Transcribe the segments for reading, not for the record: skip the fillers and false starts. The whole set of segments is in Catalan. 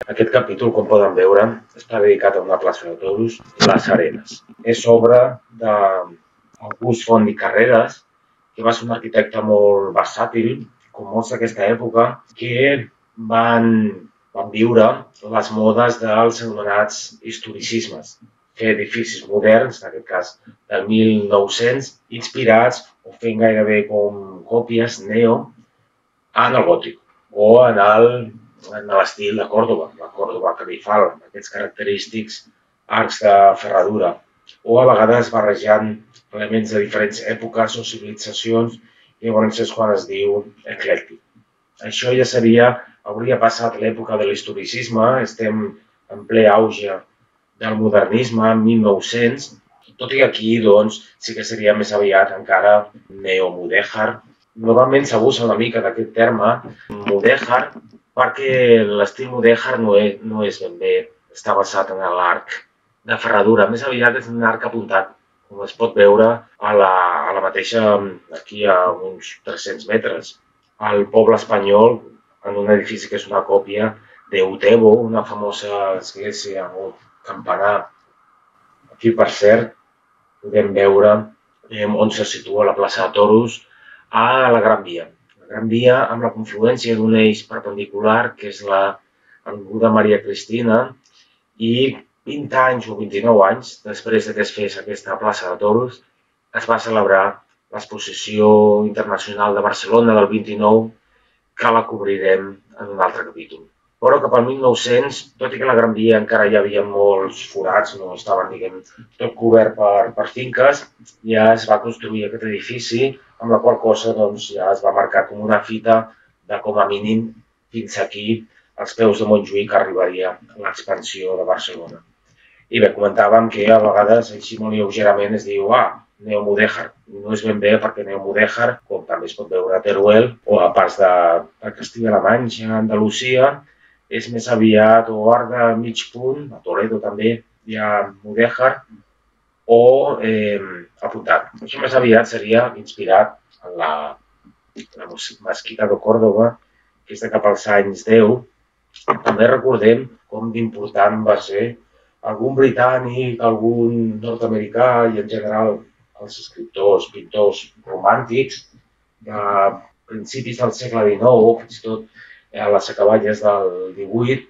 Aquest capítol, com poden veure, està dedicat a una plaça de toros, Les Arenes. És obra d'August Font i Carreras, que va ser un arquitecte molt versàtil, com molts d'aquesta època, que van, van viure les modes dels anomenats historicismes, fer edificis moderns, en aquest cas del 1900, inspirats o fent gairebé com còpies neo en el gòtic o en l'estil de Còrdova, la Còrdova califal, amb aquests característics arcs de ferradura, o a vegades barrejant elements de diferents èpoques o civilitzacions, i llavors és quan es diu eclèctic. Això ja hauria passat l'època de l'historicisme, estem en ple auge del modernisme, 1900, tot i que aquí, doncs, sí que seria més aviat encara neomudèjar. Normalment s'abusa una mica d'aquest terme, mudèjar, perquè l'estil mudèjar no és ben bé, està basat en l'arc de ferradura, més aviat és un arc apuntat, com es pot veure a la mateixa, aquí a uns 300 metres, al poble espanyol, en un edifici que és una còpia d'Utebo, una famosa església o campanar. Aquí, per cert, podem veure on se situa la plaça de Toros, a la Gran Via. La Gran Via amb la confluència d'un eix perpendicular, que és l'Avinguda Maria Cristina, i 20 anys o 29 anys després que es fes aquesta plaça de Toros, es va celebrar l'exposició internacional de Barcelona del 29, que la cobrirem en un altre capítol. Però cap al 1900, tot i que a la Gran Via encara hi havia molts forats, no estaven, diguem, tot cobert per finques, ja es va construir aquest edifici, amb la qual cosa doncs, ja es va marcar com una fita de, com a mínim, fins aquí, als peus de Montjuïc, arribaria l'expansió de Barcelona. I bé, comentàvem que a vegades, així molt lleugerament, es diu neomudèjar. No és ben bé perquè neomudèjar, com també es pot veure a Teruel o a parts de Castilla-La Manxa, Andalusia, és més aviat o art de mig punt, a Toledo també hi ha mudèjar, o apuntat. Això més aviat seria inspirat en la mesquita de Còrdova, que és de cap als anys 10. També recordem com d'important va ser algun britànic, algun nord-americà i en general els escriptors, pintors romàntics de principis del segle XIX o fins i tot a les acaballes del XVIII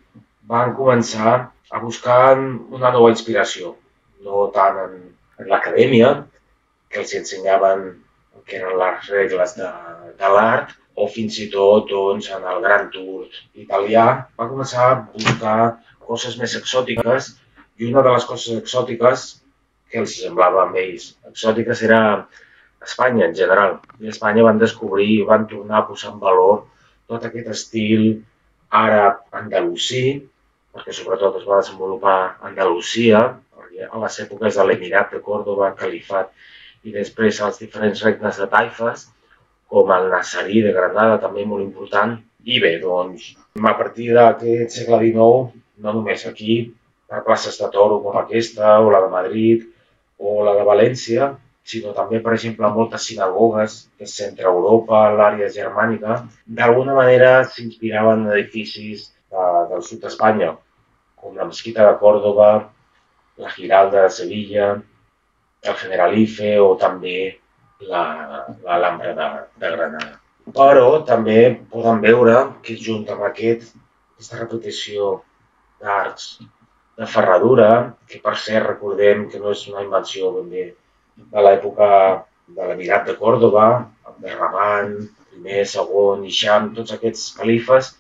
van començar a buscar una nova inspiració, no tant en l'acadèmia, que els ensenyaven el que eren les regles de l'art, o fins i tot doncs, en el Gran Tour italià, va començar a buscar coses més exòtiques, i una de les coses exòtiques que els semblava a ells exòtiques era Espanya en general. I a Espanya van descobrir i van tornar a posar en valor tot aquest estil àrab andalusí, perquè sobretot es va desenvolupar a Andalusia, a les èpoques de l'Emirat de Còrdova, Califat, i després als diferents regnes de taifes, com el Nazarí de Granada, també molt important. I bé, doncs, a partir d'aquest segle XIX, no només aquí, per places de toro com aquesta, o la de Madrid, o la de València, sinó també, per exemple, moltes sinagogues de centre Europa, l'àrea germànica, d'alguna manera s'inspiraven en edificis del sud d'Espanya, com la Mesquita de Còrdova, la Giralda de Sevilla, el Generalife o també l'Alhambra de Granada. Però també poden veure que junt amb aquesta repetició d'arcs de ferradura, que per cert recordem que no és una invenció ben bé de l'època de l'Emirat de Còrdova, amb Derramant, primer, segon, Hisham, tots aquests califes,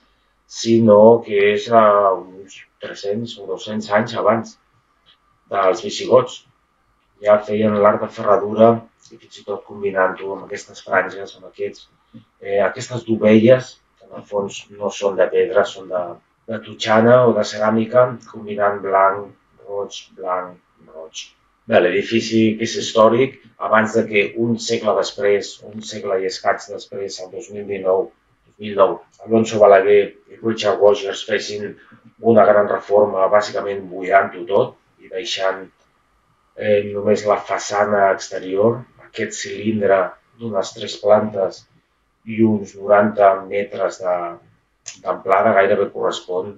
sinó que és uns 300 o 200 anys abans dels visigots. Ja feien l'art de ferradura i fins i tot combinant-ho amb aquestes franges, amb aquestes dovelles, que en el fons no són de pedra, són de totxana o de ceràmica, combinant blanc, roig. Bé, l'edifici que és històric, abans de que un segle després, un segle i escaig després, el 2009, Alonso Balaguer i Richard Rogers fessin una gran reforma, bàsicament buidant-ho tot i deixant només la façana exterior, aquest cilindre d'unes 3 plantes i uns 90 metres d'amplada gairebé correspon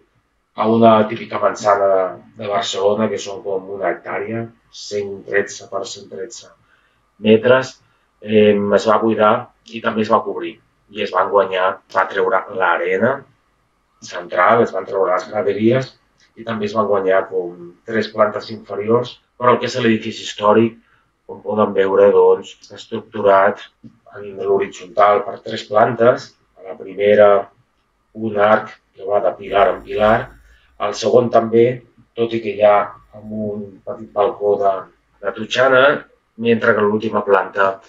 a una típica manzana de Barcelona, que són com una hectàrea, 113 per 113 metres, es va buidar i també es va cobrir. I es van guanyar, va treure l'arena central, es van treure les graderies i també es van guanyar com 3 plantes inferiors, però el que és l'edifici històric, com poden veure, doncs, està estructurat en l'horitzontal per 3 plantes. A la primera, un arc que va de pilar en pilar. El segon també, tot i que hi ha un petit balcó de totxana, mentre que a l'última planta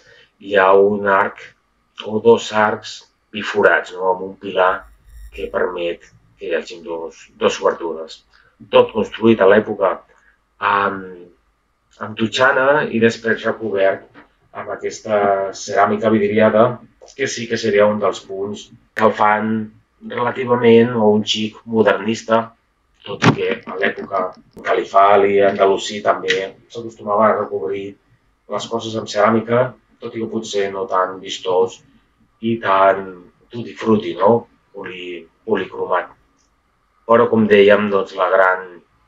hi ha un arc o 2 arcs biforats, no? Amb un pilar que permet que hi hagi dos obertures. Tot construït a l'època amb totxana i després recobert amb aquesta ceràmica vidriada, que sí que seria un dels punts que el fan relativament o un xic modernista, tot i que a l'època califal i andalusí també s'acostumava a recobrir les coses amb ceràmica, tot i que potser no tan vistós i tan tutti frutti, no? Policromat. Però, com dèiem, doncs, la gran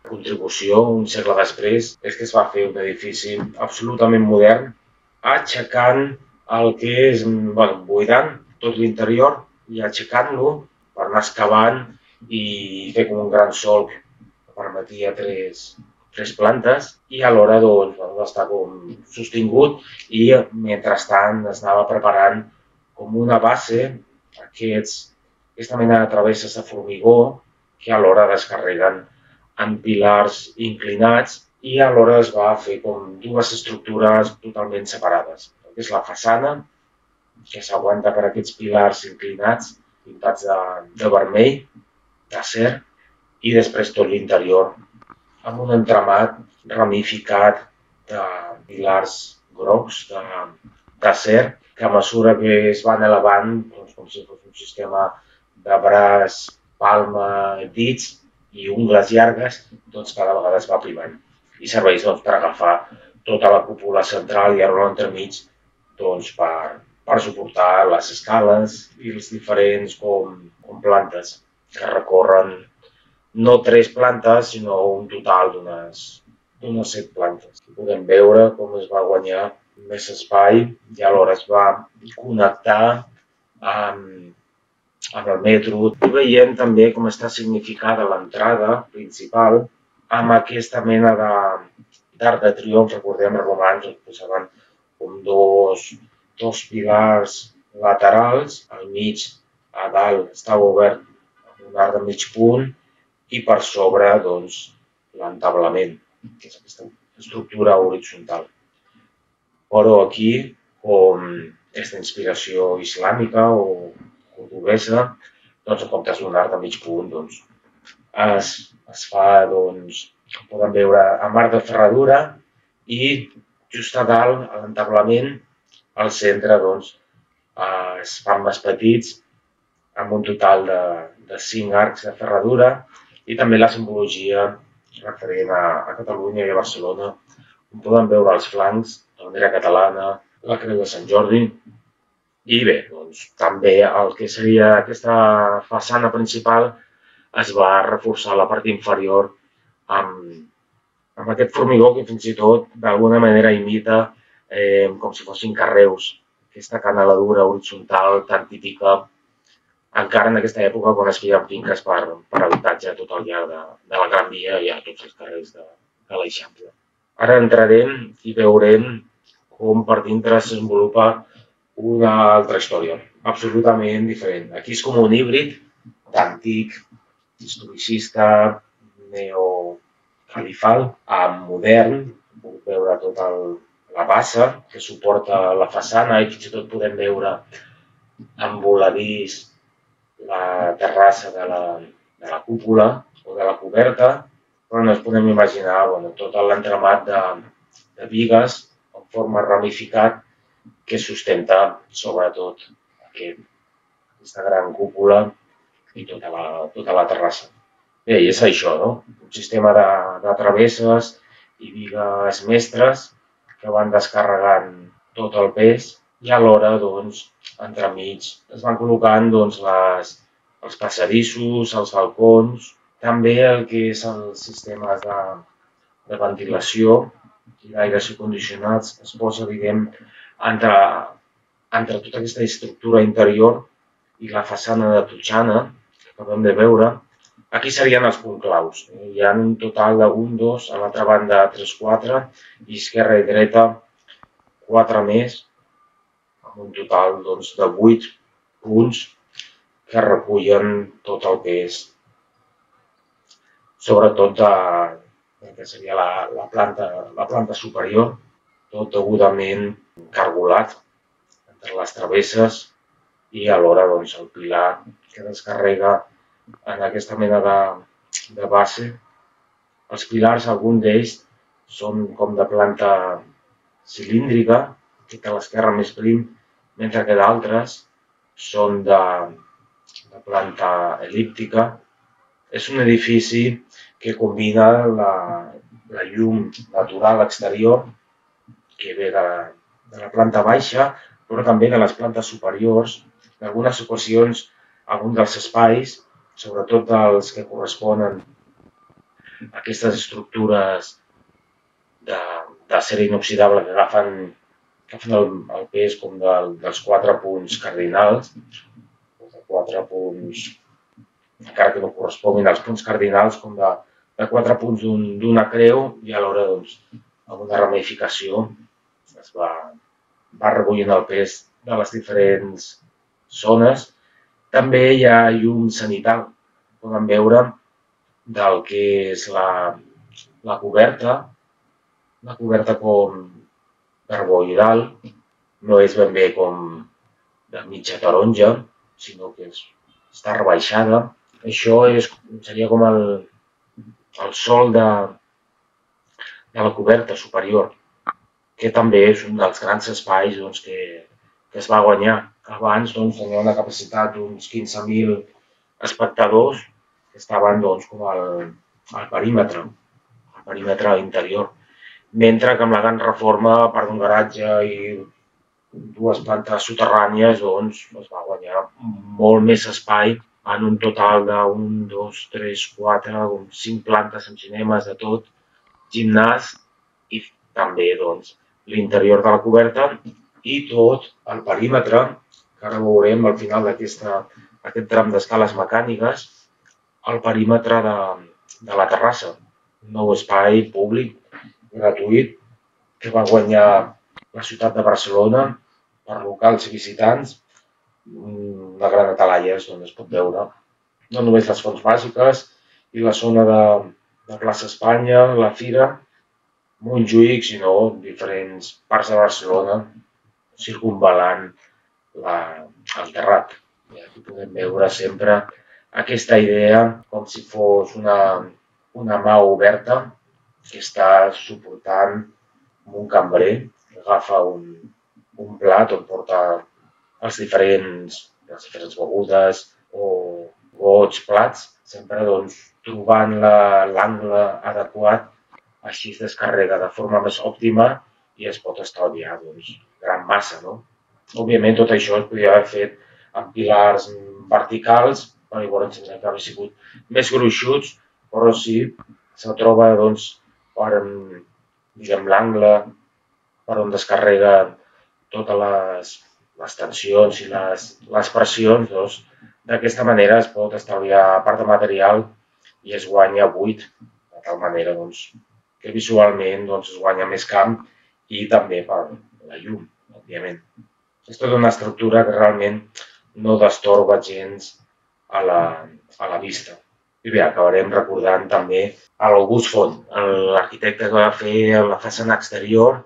contribució, un segle després, és que es va fer un edifici absolutament modern, aixecant el que és, bueno, buidant tot l'interior i aixecant-lo per anar excavant i fer com un gran solc que permetia tres plantes i alhora doncs, va estar com sostingut i mentrestant es anava preparant com una base aquesta mena de travesses de formigó que alhora descarreguen en pilars inclinats i alhora es va fer com dues estructures totalment separades. El que és la façana, que s'aguanta per aquests pilars inclinats, pintats de vermell, d'acer, i després tot l'interior amb un entramat ramificat de pilars grocs d'acer que a mesura que es van elevant, doncs, com si fos un sistema de braç, palma, dits i ungles llargues, doncs cada vegada es va aprimant i serveix doncs, per agafar tota la cúpula central i ara entremig doncs, per suportar les escales i els diferents com plantes que recorren no 3 plantes, sinó un total d'unes 7 plantes. Aquí podem veure com es va guanyar més espai i alhora es va connectar amb el metro. I veiem també com està significada l'entrada principal amb aquesta mena d'arc de triomf. Recordem, els romans posaven com dos pilars laterals, al mig, a dalt, estava obert amb un arc de mig punt i per sobre, doncs, l'entablament, que és aquesta estructura horitzontal. Però aquí, com aquesta inspiració islàmica o cordobesa, doncs, en comptes d'un arc de mig punt, doncs, es fa, doncs, com poden veure, amb arc de ferradura i just a dalt, a l'entablament, al centre, doncs, es fan més petits, amb un total de 5 arcs de ferradura i també la simbologia referent a Catalunya i a Barcelona, on poden veure els flancs, la bandera catalana, la creu de Sant Jordi. I bé, doncs, també el que seria aquesta façana principal es va reforçar la part inferior amb aquest formigó que fins i tot d'alguna manera imita com si fossin carreus, aquesta canaladura horitzontal tan típica encara en aquesta època quan es feien finques per habitatge tot al llarg de la Gran Via i a tots els carrers de l'Eixample. Ara entrarem i veurem com per dintre es desenvolupa una altra història, absolutament diferent. Aquí és com un híbrid d'antic, historicista, neocalifal, amb modern. Puc veure tota la bassa que suporta la façana i fins i tot podem veure en voladís la terrassa de la cúpula o de la coberta, però no ens podem imaginar tot l'entramat de bigues en forma ramificat que sustenta sobretot aquesta gran cúpula i tota la terrassa. Bé, i és això, no? Un sistema de travesses i bigues mestres que van descarregant tot el pes i alhora, doncs, entremig es van col·locant doncs, els passadissos, els balcons També el que és els sistemes de ventilació i d'aires condicionats es posa, diguem, entre tota aquesta estructura interior i la façana de totxana que acabem de veure. Aquí serien els punts claus. Hi ha un total de 1, 2, a l'altra banda 3, 4, i esquerra i dreta 4 més, amb un total doncs, de 8 punts que recullen tot el que és, sobretot del que seria la planta superior, tot degudament cargolat entre les travesses i alhora doncs, el pilar que descarrega en aquesta mena de base. Els pilars, alguns d'ells, són com de planta cilíndrica, que té l'esquerra més prim, mentre que d'altres són de planta el·líptica. És un edifici que combina la llum natural exterior, que ve de la planta baixa, però també de les plantes superiors. En algunes ocasions, alguns dels espais, sobretot els que corresponen a aquestes estructures d'acer inoxidable que agafen el pes com dels 4 punts cardinals, de 4 punts, encara que no corresponguin als punts cardinals, com de 4 punts d'una creu, i alhora, doncs, amb una ramificació es va recollint el pes de les diferents zones. També hi ha llum cenital, podem veure, del que és la coberta com carboidal, no és ben bé com de mitja taronja, sinó que està rebaixada. Això seria com el sòl de la coberta superior, que també és un dels grans espais doncs, que es va guanyar. Abans doncs, tenia una capacitat d'uns 15.000 espectadors que estaven doncs, com al perímetre interior. Mentre que amb la gran reforma, a part d'un garatge i 2 plantes soterrànies, doncs es va guanyar molt més espai, en un total de 1, 2, 3, 4, 5 plantes amb cinemes de tot, gimnàs i també doncs, l'interior de la coberta i tot el perímetre, que ara veurem al final d'aquest tram d'escales mecàniques, el perímetre de la terrassa, un nou espai públic gratuït que va guanyar la ciutat de Barcelona per locals i visitants, una gran atalaya on es pot veure no només les fonts bàsiques i la zona de plaça Espanya, la Fira, Montjuïc, sinó diferents parts de Barcelona circumvalant el terrat. I aquí podem veure sempre aquesta idea com si fos una mà oberta que està suportant un cambrer que agafa un plat on porta les diferents begudes o gots, plats, sempre doncs, trobant l'angle adequat, així es descarrega de forma més òptima i es pot estalviar doncs, gran massa. No? Òbviament tot això es podria haver fet amb pilars verticals, per llavors tindrien que haver sigut més gruixuts, però sí se troba doncs, per l'angle per on descarrega totes les tensions i les pressions, doncs, d'aquesta manera es pot estalviar part de material i es guanya buit, de tal manera doncs, que visualment doncs, es guanya més camp i també per la llum, òbviament. És tota una estructura que realment no destorba gens a la vista. I bé, acabarem recordant també l'August Font, l'arquitecte que va fer la façana exterior,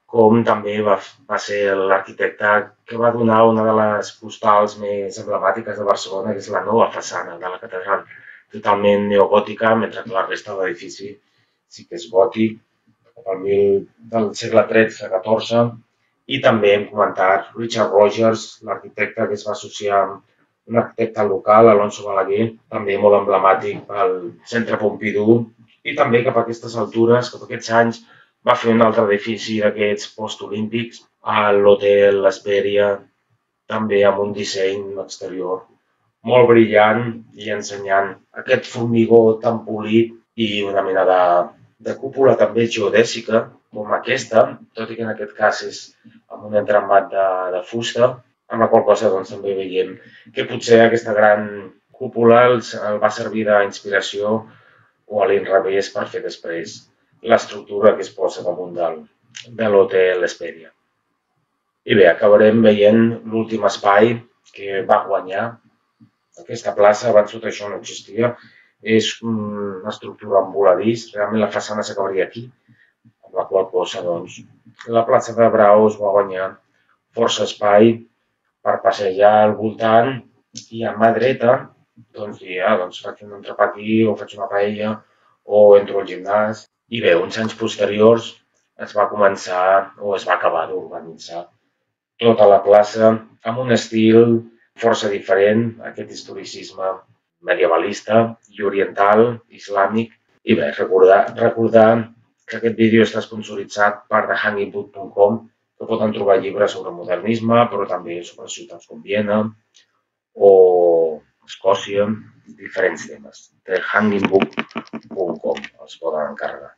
com també va ser l'arquitecte que va donar una de les postals més emblemàtiques de Barcelona, que és la nova façana de la catedral, totalment neogòtica, mentre que la resta de l'edifici sí que és gòtic, del segle XIII-XIV, i també hem comentat Richard Rogers, l'arquitecte que es va associar amb un arquitecte local, Alonso Balaguer, també molt emblemàtic pel Centre Pompidou, i també cap a aquestes altures, cap a aquests anys, va fer un altre edifici d'aquests postolímpics, a l'Hotel Hesperia, també amb un disseny exterior molt brillant i ensenyant aquest formigó tan polit i una mena de cúpula també geodèsica com aquesta, tot i que en aquest cas és amb un entramat de fusta, amb la qual cosa doncs, també veiem que potser aquesta gran cúpula el va servir d'inspiració o a l'inrevés per fer després l'estructura que es posa damunt de l'hotel Hesperia. I bé, acabarem veient l'últim espai que va guanyar aquesta plaça. Abans tot això no existia. És una estructura amb voladís. Realment la façana s'acabaria aquí, amb la qual cosa, doncs, la plaça de Braus va guanyar força espai per passejar al voltant i a mà dreta, doncs, faig un entrepà aquí o faig una paella o entro al gimnàs. I bé, uns anys posteriors es va començar o es va acabar d'urbanitzar tota la plaça amb un estil força diferent, aquest historicisme medievalista i oriental, islàmic. I bé, recordar que aquest vídeo està sponsoritzat per thehangingbook.com, que poden trobar llibres sobre modernisme, però també sobre ciutats com Viena o Escòcia, diferents temes. thehangingbook.com els poden encarregar.